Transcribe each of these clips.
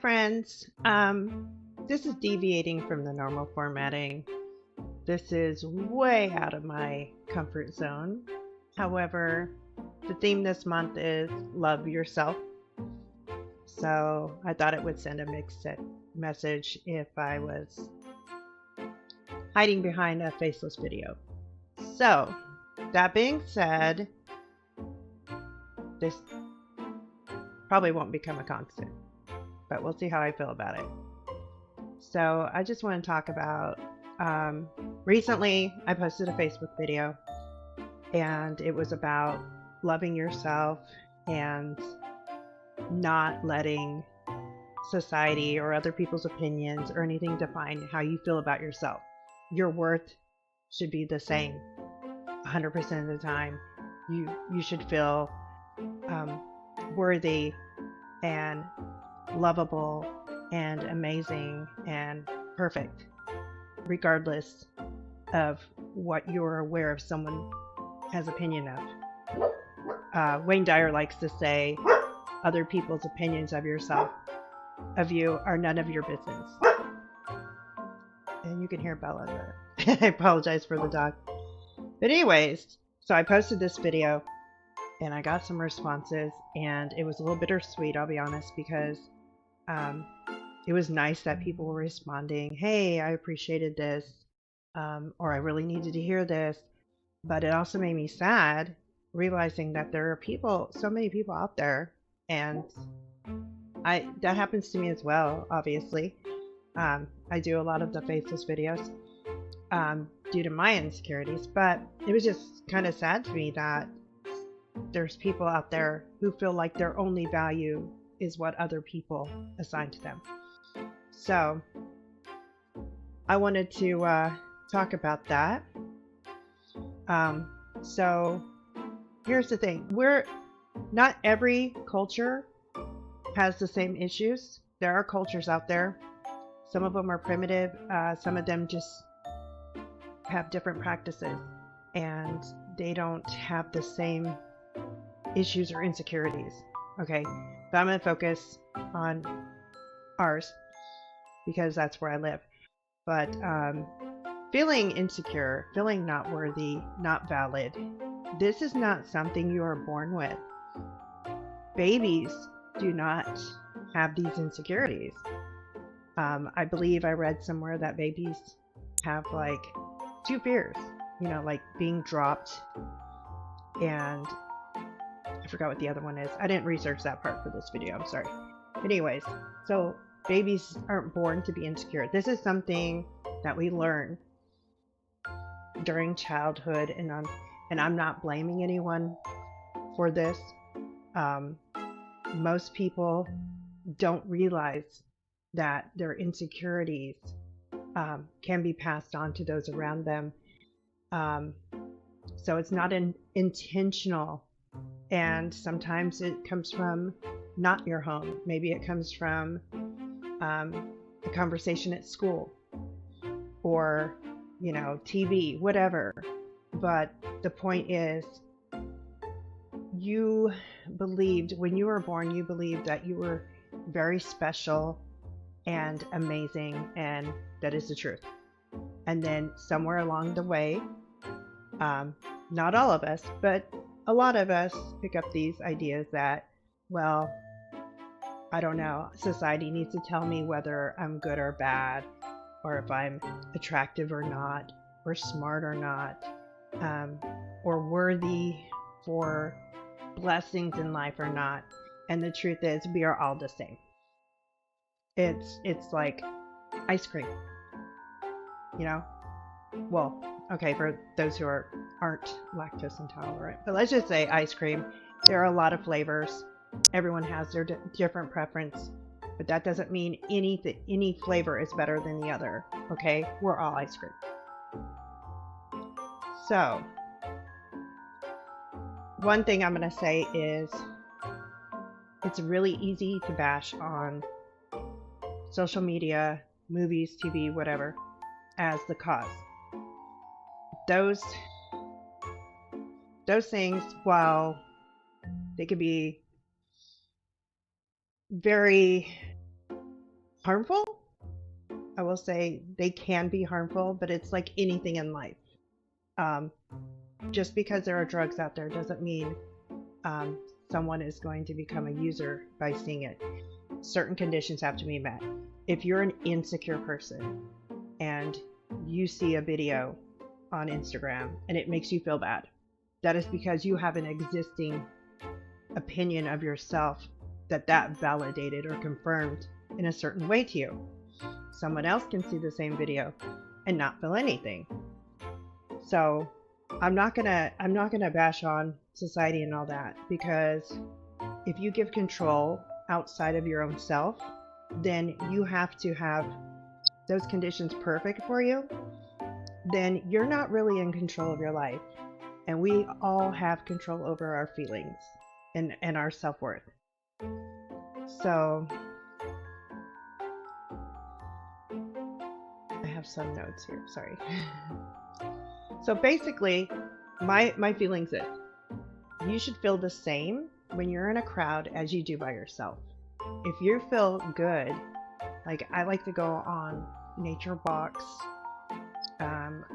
friends. This is deviating from the normal formatting. This is way out of my comfort zone. However, the theme this month is love yourself. So I thought it would send a mixed message if I was hiding behind a faceless video. So, that being said, this probably won't become a constant, but we'll see how I feel about it. So I just want to talk about, recently I posted a Facebook video and it was about loving yourself and not letting society or other people's opinions or anything define how you feel about yourself. Your worth should be the same 100% of the time. You should feel worthy and lovable and amazing and perfect, regardless of what you're aware of someone has opinion of. Wayne Dyer likes to say, other people's opinions of you are none of your business. And you can hear Bella there. I apologize for the dog. But anyways, so I posted this video and I got some responses, and it was a little bittersweet, I'll be honest, because it was nice that people were responding, hey, I appreciated this, or I really needed to hear this. But it also made me sad realizing that there are people, so many people out there, and that happens to me as well, obviously. I do a lot of the faceless videos due to my insecurities, but it was just kind of sad to me that there's people out there who feel like their only value is what other people assign to them. So I wanted to talk about that. So here's the thing. Not every culture has the same issues. There are cultures out there. Some of them are primitive. Some of them just have different practices, and they don't have the same issues or insecurities. Okay, but I'm going to focus on ours because that's where I live. But feeling insecure, feeling not worthy, not valid, this is not something you are born with. Babies do not have these insecurities. I believe I read somewhere that babies have like 2 fears, like being dropped, and I forgot what the other one is. I didn't research that part for this video, I'm sorry. Anyways, so babies aren't born to be insecure. This is something that we learn during childhood, and I'm not blaming anyone for this. Most people don't realize that their insecurities can be passed on to those around them. So it's not intentional, and sometimes it comes from not your home. Maybe it comes from a conversation at school or TV, whatever. But the point is, you believed when you were born, you believed that you were very special and amazing, and that is the truth. And then somewhere along the way, not all of us, but a lot of us pick up these ideas that, well, I don't know, society needs to tell me whether I'm good or bad, or if I'm attractive or not, or smart or not, or worthy for blessings in life or not. And the truth is, we are all the same. It's like ice cream, well, okay, for those who aren't lactose intolerant, but let's just say ice cream. There are a lot of flavors. Everyone has their different preference, but that doesn't mean any flavor is better than the other. Okay, we're all ice cream. So one thing I'm going to say is, it's really easy to bash on social media, movies, TV, whatever, as the cause. Those things, while they could be very harmful. I will say they can be harmful, but it's like anything in life. Um, just because there are drugs out there doesn't mean um, someone is going to become a user by seeing it. Certain conditions have to be met. If you're an insecure person and you see a video on Instagram and it makes you feel bad, that is because you have an existing opinion of yourself that validated or confirmed in a certain way to you. Someone else can see the same video and not feel anything. So I'm not gonna bash on society and all that, because if you give control outside of your own self, then you have to have those conditions perfect for you. Then you're not really in control of your life. And we all have control over our feelings and our self-worth. So I have some notes here, sorry. So basically, my feelings is you should feel the same when you're in a crowd as you do by yourself. If you feel good, like I like to go on nature walks.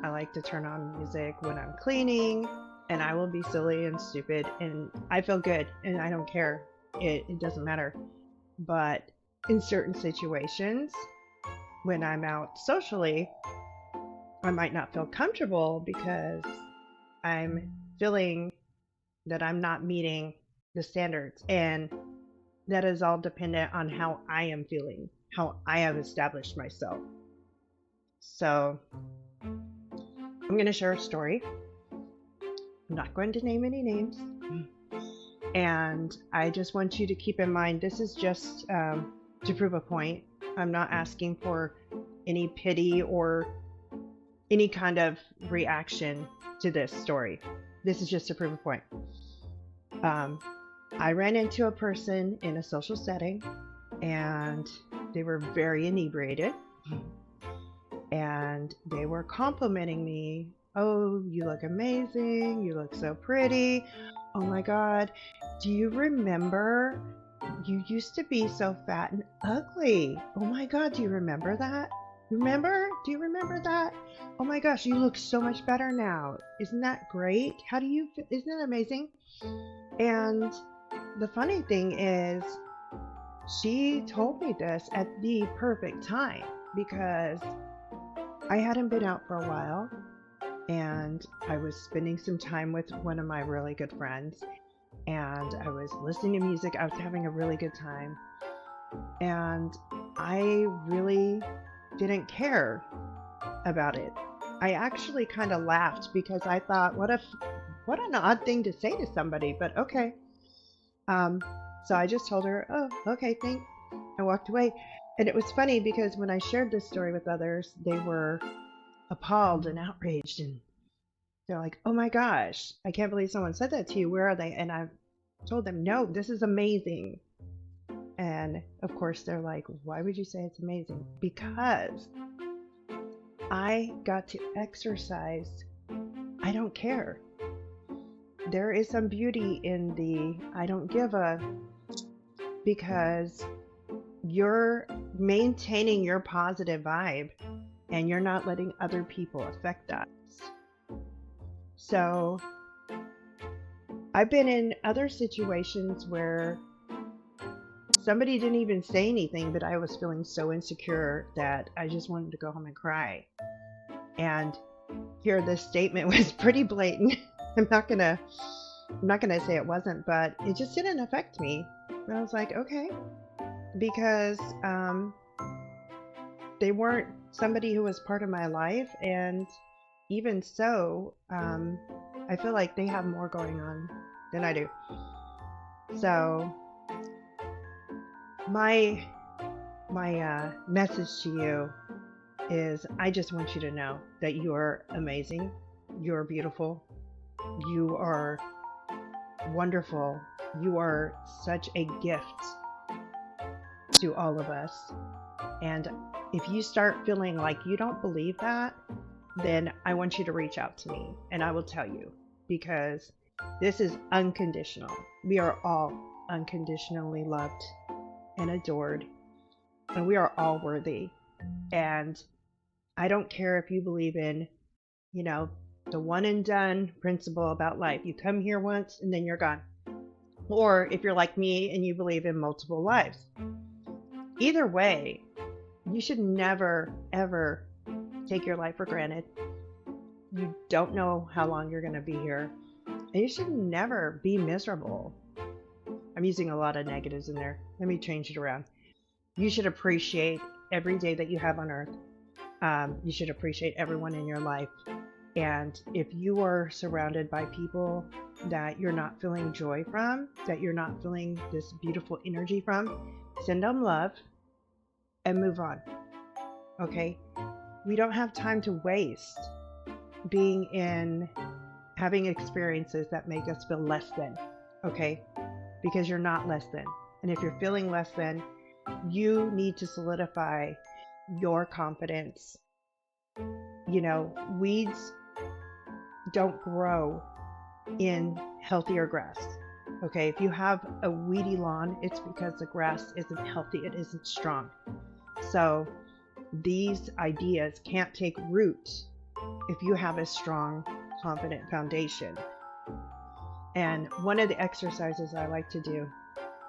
I like to turn on music when I'm cleaning, and I will be silly and stupid, and I feel good, and I don't care. It doesn't matter. But in certain situations, when I'm out socially, I might not feel comfortable because I'm feeling that I'm not meeting the standards, and that is all dependent on how I am feeling, how I have established myself. So I'm going to share a story. I'm not going to name any names. And I just want you to keep in mind, this is just to prove a point. I'm not asking for any pity or any kind of reaction to this story. This is just to prove a point. I ran into a person in a social setting, and they were very inebriated. And they were complimenting me. Oh, you look amazing. You look so pretty. Oh my God. Do you remember? You used to be so fat and ugly. Oh my God. Do you remember that? Remember? Do you remember that? Oh my gosh. You look so much better now. Isn't that great? How do you feel? Isn't that amazing? And the funny thing is, she told me this at the perfect time, because I hadn't been out for a while, and I was spending some time with one of my really good friends, and I was listening to music. I was having a really good time, and I really didn't care about it. I actually kind of laughed because I thought, what an odd thing to say to somebody, but okay. So I just told her, oh, okay, thanks. I walked away. And it was funny because when I shared this story with others, they were appalled and outraged, and they're like, oh my gosh, I can't believe someone said that to you. Where are they? And I told them, no, this is amazing. And of course, they're like, why would you say it's amazing? Because I got to exercise. I don't care. There is some beauty in the I don't give a, because you're maintaining your positive vibe and you're not letting other people affect that. So I've been in other situations where somebody didn't even say anything, but I was feeling so insecure that I just wanted to go home and cry. And here this statement was pretty blatant. I'm not gonna say it wasn't, but it just didn't affect me. And I was like, okay, because they weren't somebody who was part of my life, and even so, I feel like they have more going on than I do. So my message to you is, I just want you to know that you are amazing, you're beautiful, you are wonderful, you are such a gift to all of us. And if you start feeling like you don't believe that, then I want you to reach out to me and I will tell you, because this is unconditional. We are all unconditionally loved and adored. and we are all worthy. And I don't care if you believe in, you know, the one and done principle about life. You come here once and then you're gone. Or if you're like me and you believe in multiple lives. Either way, you should never, ever take your life for granted. You don't know how long you're going to be here. And you should never be miserable. I'm using a lot of negatives in there. Let me change it around. You should appreciate every day that you have on earth. You should appreciate everyone in your life. And if you are surrounded by people that you're not feeling joy from, that you're not feeling this beautiful energy from, send them love and move on. Okay? We don't have time to waste having experiences that make us feel less than. Okay? Because you're not less than. And if you're feeling less than, you need to solidify your confidence. Weeds don't grow in healthier grass. Okay, if you have a weedy lawn, it's because the grass isn't healthy, it isn't strong. So these ideas can't take root if you have a strong, confident foundation. And one of the exercises I like to do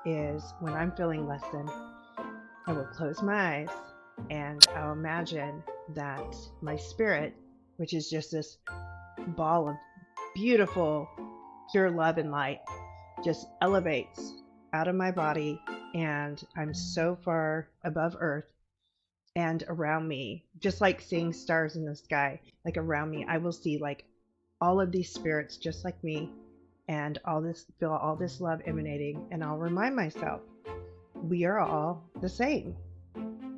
is when I'm feeling less than, I will close my eyes and I'll imagine that my spirit, which is just this ball of beautiful, pure love and light, just elevates out of my body, and I'm so far above earth and around me, just like seeing stars in the sky, like around me, I will see like all of these spirits just like me, and feel all this love emanating, and I'll remind myself, we are all the same.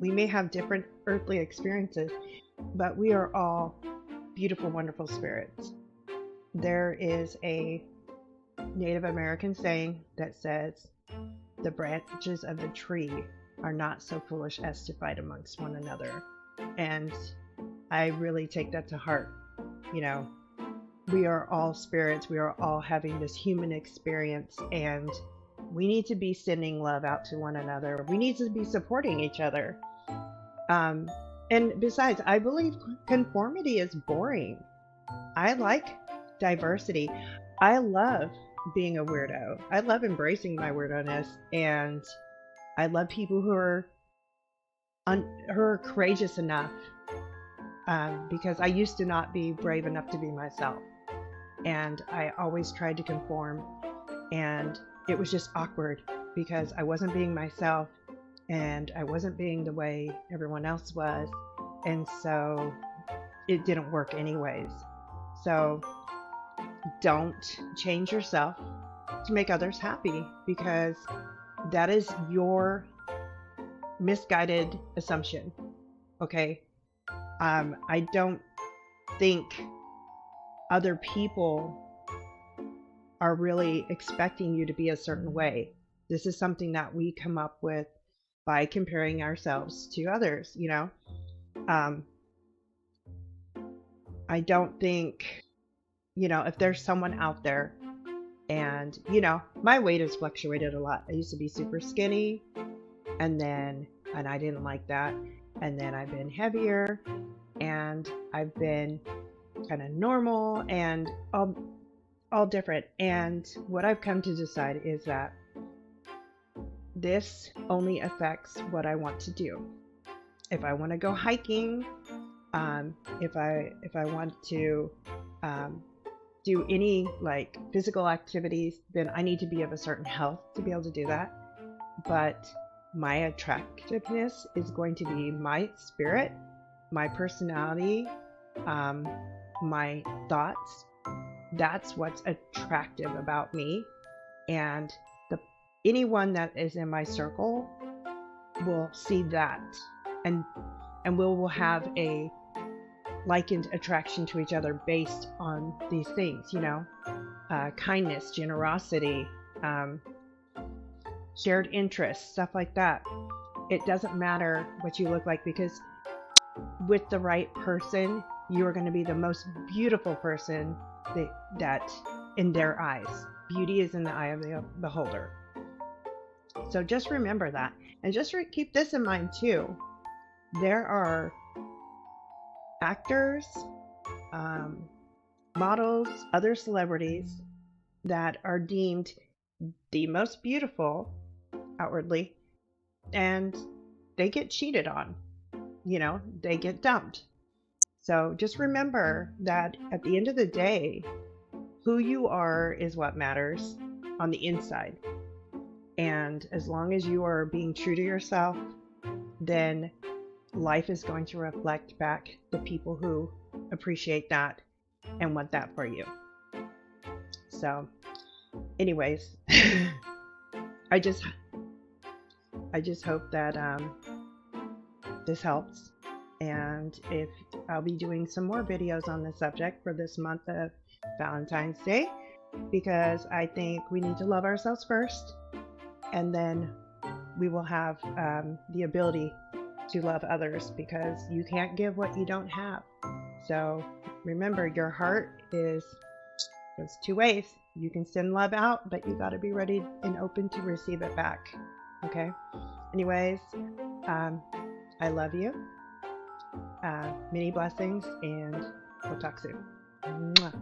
We may have different earthly experiences, but we are all beautiful, wonderful spirits. There is a Native American saying that says, the branches of the tree are not so foolish as to fight amongst one another. And I really take that to heart. We are all spirits. We are all having this human experience, and we need to be sending love out to one another. We need to be supporting each other. And besides, I believe conformity is boring. I like diversity. I love being a weirdo. I love embracing my weirdo-ness, and I love people who are courageous enough, because I used to not be brave enough to be myself, and I always tried to conform, and it was just awkward because I wasn't being myself, and I wasn't being the way everyone else was, and so it didn't work anyways. So don't change yourself to make others happy, because that is your misguided assumption. Okay? I don't think other people are really expecting you to be a certain way. This is something that we come up with by comparing ourselves to others, I don't think, if there's someone out there, and, my weight has fluctuated a lot. I used to be super skinny, and I didn't like that. And then I've been heavier, and I've been kind of normal, and all different. And what I've come to decide is that this only affects what I want to do. If I want to go hiking, if I want to do any like physical activities, then I need to be of a certain health to be able to do that. But my attractiveness is going to be my spirit, my personality, my thoughts. That's what's attractive about me. And anyone that is in my circle will see that, and we will have a likened attraction to each other based on these things, kindness, generosity, shared interests, stuff like that. It doesn't matter what you look like, because with the right person, you are going to be the most beautiful person that in their eyes. Beauty is in the eye of the beholder. So just remember that. And just keep this in mind too. There are actors, models, other celebrities that are deemed the most beautiful outwardly, and they get cheated on. They get dumped. So just remember that at the end of the day, who you are is what matters on the inside. And as long as you are being true to yourself, then life is going to reflect back the people who appreciate that and want that for you. So, anyways, I just hope that this helps. And if I'll be doing some more videos on this subject for this month of Valentine's Day, because I think we need to love ourselves first, and then we will have the ability to love others, because you can't give what you don't have. So remember, your heart goes two ways. You can send love out, but you got to be ready and open to receive it back. Okay? Anyways, I love you. Many blessings, and we'll talk soon. Mwah.